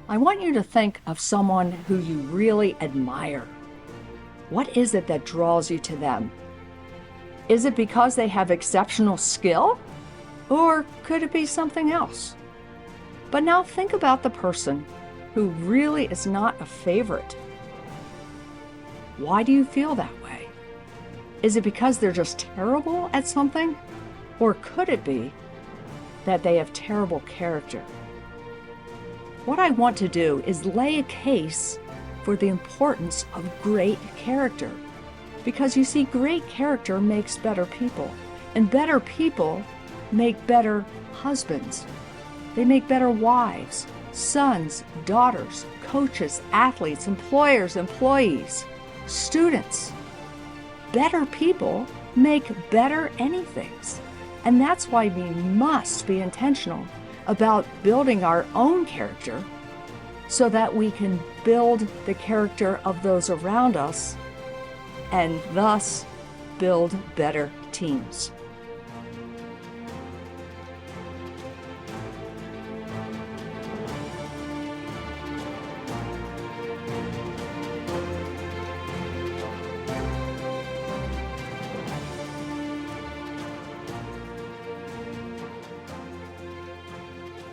I want you to think of someone who you really admire. What is it that draws you to them? Is it because they have exceptional skill? Or could it be something else? But now think about the person who really is not a favorite. Why do you feel that way? Is it because they're just terrible at something? Or could it be that they have terrible character? What I want to do is lay a case for the importance of great character. Because you see, great character makes better people. And better people make better husbands. They make better wives, sons, daughters, coaches, athletes, employers, employees, students. Better people make better anythings. And that's why we must be intentional about building our own character so that we can build the character of those around us and thus build better teams.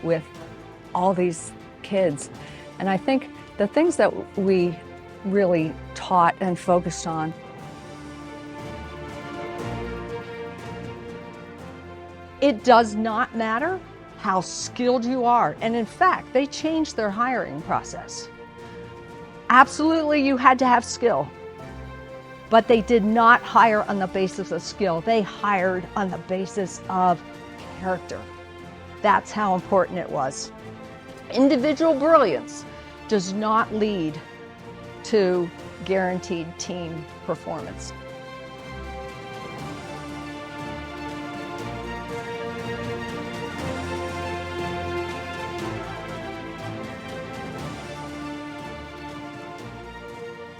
With all these kids. And I think the things that we really taught and focused on, it does not matter how skilled you are. And in fact, they changed their hiring process. Absolutely, you had to have skill, but they did not hire on the basis of skill. They hired on the basis of character. That's how important it was. Individual brilliance does not lead to guaranteed team performance.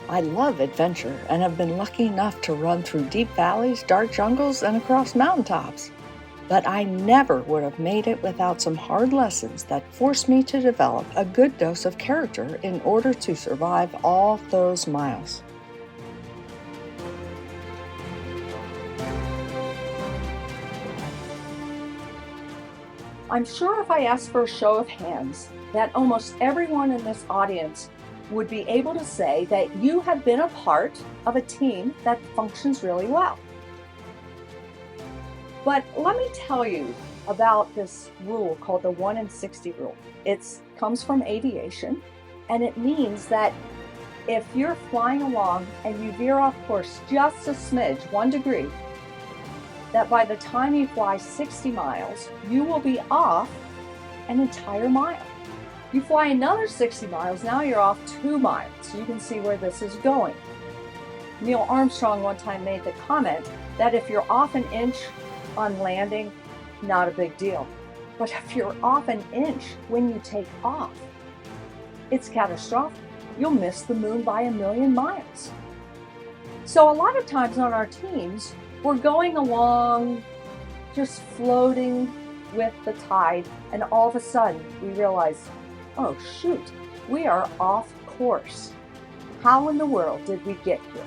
I love adventure and have been lucky enough to run through deep valleys, dark jungles, and across mountaintops. But I never would have made it without some hard lessons that forced me to develop a good dose of character in order to survive all those miles. I'm sure if I asked for a show of hands, that almost everyone in this audience would be able to say that you have been a part of a team that functions really well. But let me tell you about this rule called the 1 in 60 rule. It comes from aviation, and it means that if you're flying along and you veer off course just a smidge, 1 degree, that by the time you fly 60 miles, you will be off an entire mile. You fly another 60 miles, now you're off 2 miles. So you can see where this is going. Neil Armstrong one time made the comment that if you're off an inch on landing, not a big deal. But if you're off an inch when you take off, it's catastrophic. You'll miss the moon by 1,000,000 miles. So a lot of times on our teams, we're going along, just floating with the tide, and all of a sudden we realize, oh shoot, we are off course. How in the world did we get here?